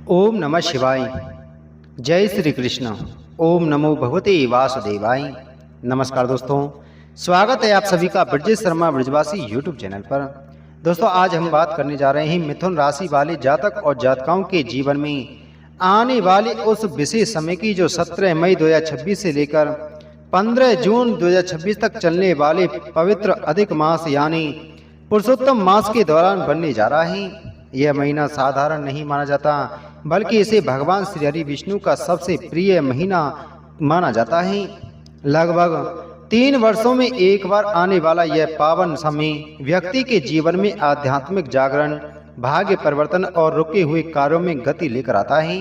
ओम नमः शिवाय। जय श्री कृष्ण। ओम नमो भगवते वासुदेवाय। नमस्कार दोस्तों, स्वागत है आप सभी का ब्रजेश शर्मा ब्रजवासी यूट्यूब चैनल पर। दोस्तों, आज हम बात करने जा रहे हैं मिथुन राशि वाले जातक और जातकाओं के जीवन में आने वाले उस विशेष समय की जो 17 मई 2026 से लेकर 15 जून 2026 तक चलने वाले पवित्र अधिक मास यानी पुरुषोत्तम मास के दौरान बनने जा रहा है। यह महीना साधारण नहीं माना जाता, बल्कि इसे भगवान श्री हरि विष्णु का सबसे प्रिय महीना माना जाता है। लगभग 3 वर्षों में एक बार आने वाला यह पावन समय व्यक्ति के जीवन में आध्यात्मिक जागरण, भाग्य परिवर्तन और रुके हुए कार्यों में गति लेकर आता है।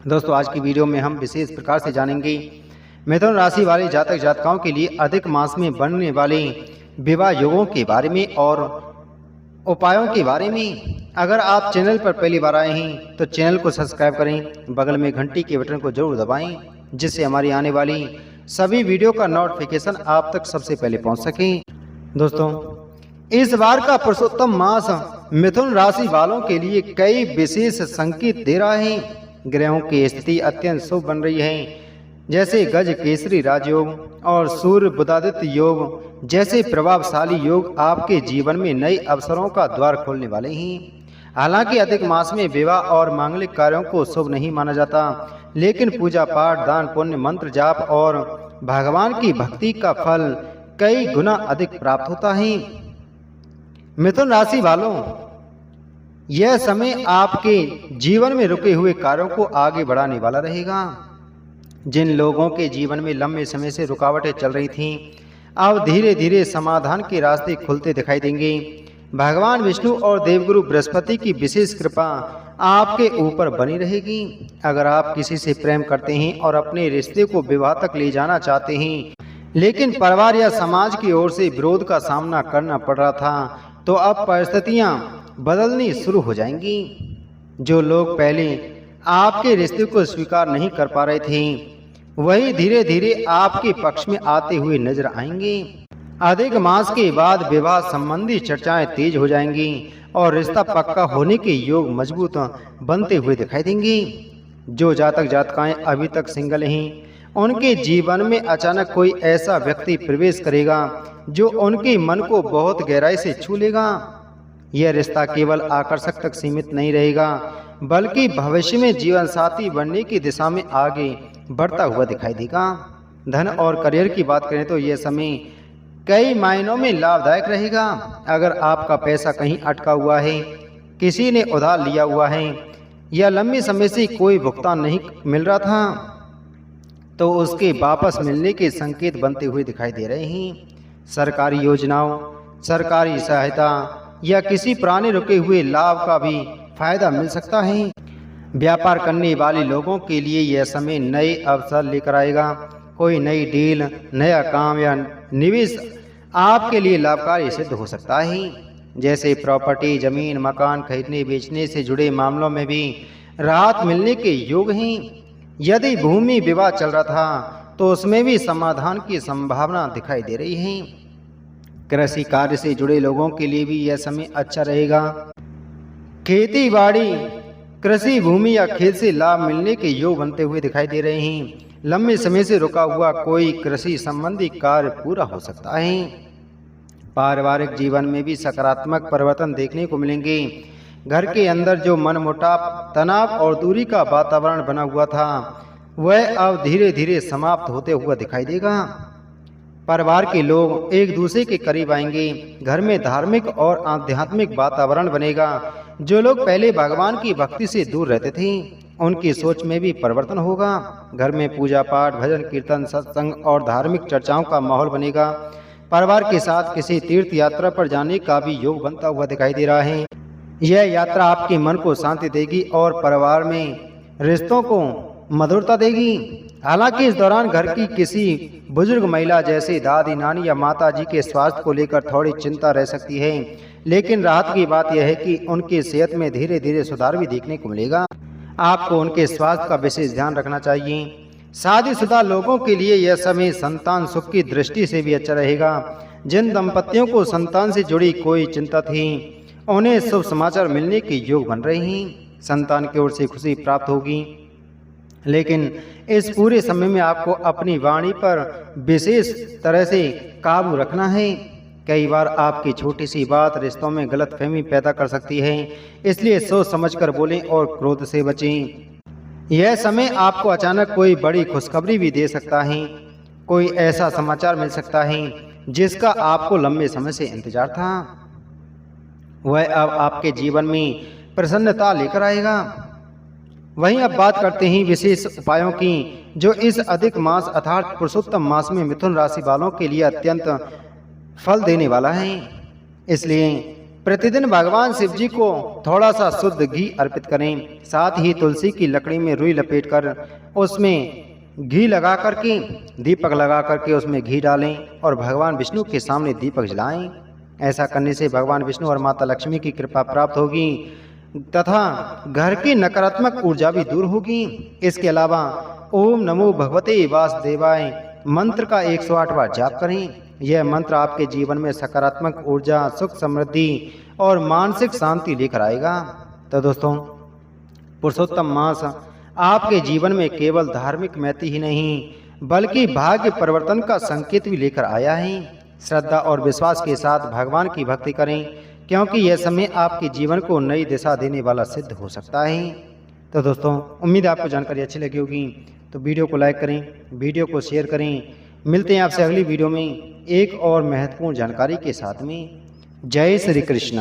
दोस्तों, आज की वीडियो में हम विशेष प्रकार से जानेंगे मिथुन राशि वाले जातक जातिकाओं के लिए अधिक मास में बनने वाले विवाह योगों के बारे में और उपायों के बारे में। अगर आप चैनल पर पहली बार आए हैं तो चैनल को सब्सक्राइब करें, बगल में घंटी के बटन को जरूर दबाएं, जिससे हमारी आने वाली सभी वीडियो का नोटिफिकेशन आप तक सबसे पहले पहुंच सके। दोस्तों, इस बार का पुरुषोत्तम मास मिथुन राशि वालों के लिए कई विशेष संकेत दे रहा है। ग्रहों की स्थिति अत्यंत शुभ बन रही है, जैसे गज केसरी राजयोग और सूर्य बुधादित्य योग जैसे प्रभावशाली योग आपके जीवन में नए अवसरों का द्वार खोलने वाले हैं। हालांकि अधिक मास में विवाह और मांगलिक कार्यों को शुभ नहीं माना जाता, लेकिन पूजा पाठ, दान पुण्य, मंत्र जाप और भगवान की भक्ति का फल कई गुना अधिक प्राप्त होता है। मिथुन राशि वालों, यह समय आपके जीवन में रुके हुए कार्यों को आगे बढ़ाने वाला रहेगा। जिन लोगों के जीवन में लंबे समय से रुकावटें चल रही थीं, अब धीरे धीरे समाधान के रास्ते खुलते दिखाई देंगे। भगवान विष्णु और देवगुरु बृहस्पति की विशेष कृपा आपके ऊपर बनी रहेगी। अगर आप किसी से प्रेम करते हैं और अपने रिश्ते को विवाह तक ले जाना चाहते हैं, लेकिन परिवार या समाज की ओर से विरोध का सामना करना पड़ रहा था, तो अब परिस्थितियां बदलनी शुरू हो जाएंगी। जो लोग पहले आपके रिश्ते को स्वीकार नहीं कर पा रहे थे, वही धीरे धीरे आपके पक्ष में आते हुए नजर आएंगे। अधिक मास के बाद विवाह संबंधी चर्चाएं तेज हो जाएंगी और रिश्ता पक्का होने के योग मजबूत बनते हुए दिखाई देंगे। जो जातक जातिकाएं अभी तक सिंगल हैं, उनके जीवन में अचानक कोई ऐसा व्यक्ति प्रवेश करेगा जो उनके मन को बहुत गहराई से छू लेगा। यह रिश्ता केवल आकर्षक तक सीमित नहीं रहेगा, बल्कि भविष्य में जीवन साथी बनने की दिशा में आगे बढ़ता हुआ दिखाई देगा। धन और करियर की बात करें तो यह समय कई मायनों में लाभदायक रहेगा। अगर आपका पैसा कहीं अटका हुआ है, किसी ने उधार लिया हुआ है या लंबे समय से कोई भुगतान नहीं मिल रहा था, तो उसके वापस मिलने के संकेत बनते हुए दिखाई दे रहे हैं। सरकारी योजनाओं, सरकारी सहायता या किसी पुराने रुके हुए लाभ का भी फायदा मिल सकता है। व्यापार करने वाले लोगों के लिए यह समय नए अवसर लेकर आएगा। कोई नई डील, नया काम या निवेश आपके लिए लाभकारी सिद्ध हो सकता है। जैसे प्रॉपर्टी, जमीन, मकान खरीदने बेचने से जुड़े मामलों में भी राहत मिलने के योग हैं। यदि भूमि विवाद चल रहा था, तो उसमें भी समाधान की संभावना दिखाई दे रही है। कृषि कार्य से जुड़े लोगों के लिए भी यह समय अच्छा रहेगा। खेती बाड़ी, कृषि भूमि या खेत से लाभ मिलने के योग बनते हुए दिखाई दे रहे हैं। लंबे समय से रुका हुआ कोई कृषि संबंधी कार्य पूरा हो सकता है। पारिवारिक जीवन में भी सकारात्मक परिवर्तन देखने को मिलेंगे। घर के अंदर जो मनमुटाव, तनाव और दूरी का वातावरण बना हुआ था, वह अब धीरे धीरे समाप्त होते हुआ दिखाई देगा। परिवार के लोग एक दूसरे के करीब आएंगे। घर में धार्मिक और आध्यात्मिक वातावरण बनेगा। जो लोग पहले भगवान की भक्ति से दूर रहते थे, उनकी सोच में भी परिवर्तन होगा। घर में पूजा पाठ, भजन कीर्तन, सत्संग और धार्मिक चर्चाओं का माहौल बनेगा। परिवार के साथ किसी तीर्थ यात्रा पर जाने का भी योग बनता हुआ दिखाई दे रहा है। यह यात्रा आपके मन को शांति देगी और परिवार में रिश्तों को मधुरता देगी। हालांकि इस दौरान घर की किसी बुजुर्ग महिला जैसे दादी, नानी या माता जी के स्वास्थ्य को लेकर थोड़ी चिंता रह सकती है, लेकिन राहत की बात यह है कि उनकी सेहत में धीरे धीरे सुधार भी देखने को मिलेगा। आपको उनके स्वास्थ्य का विशेष ध्यान रखना चाहिए। शादीशुदा लोगों के लिए यह समय संतान सुख की दृष्टि से भी अच्छा रहेगा। जिन दंपतियों को संतान से जुड़ी कोई चिंता थी, उन्हें शुभ समाचार मिलने के योग बन रहे हैं। संतान की ओर से खुशी प्राप्त होगी। लेकिन इस पूरे समय में आपको अपनी वाणी पर विशेष तरह से काबू रखना है। कई बार आपकी छोटी सी बात रिश्तों में गलतफहमी पैदा कर सकती है, इसलिए सोच समझकर बोलें और क्रोध से बचें। यह समय आपको अचानक कोई बड़ी खुशखबरी भी दे सकता है। कोई ऐसा समाचार मिल सकता है जिसका आपको लंबे समय से इंतजार था, वह अब आपके जीवन में प्रसन्नता लेकर आएगा। वहीं अब बात करते हैं विशेष उपायों की, जो इस अधिक मास अर्थात पुरुषोत्तम मास में मिथुन राशि वालों के लिए अत्यंत फल देने वाला है। इसलिए प्रतिदिन भगवान शिव जी को थोड़ा सा शुद्ध घी अर्पित करें। साथ ही तुलसी की लकड़ी में रुई लपेटकर उसमें घी लगा करके, दीपक लगा करके उसमें घी डालें और भगवान विष्णु के सामने दीपक जलाएं। ऐसा करने से भगवान विष्णु और माता लक्ष्मी की कृपा प्राप्त होगी तथा घर की नकारात्मक ऊर्जा भी दूर होगी। इसके अलावा ओम नमो भगवते वासुदेवाय मंत्र का 108 बार जाप करें। यह मंत्र आपके जीवन में सकारात्मक ऊर्जा, सुख, समृद्धि और मानसिक शांति लेकर आएगा। तो दोस्तों, पुरुषोत्तम मास आपके जीवन में केवल धार्मिक महत्व ही नहीं बल्कि भाग्य परिवर्तन का संकेत भी लेकर आया है। श्रद्धा और विश्वास के साथ भगवान की भक्ति करें, क्योंकि यह समय आपके जीवन को नई दिशा देने वाला सिद्ध हो सकता है। तो दोस्तों, उम्मीद है आपको जानकारी अच्छी लगी होगी, तो वीडियो को लाइक करें, वीडियो को शेयर करें। मिलते हैं आपसे अगली वीडियो में एक और महत्वपूर्ण जानकारी के साथ में। जय श्री कृष्ण।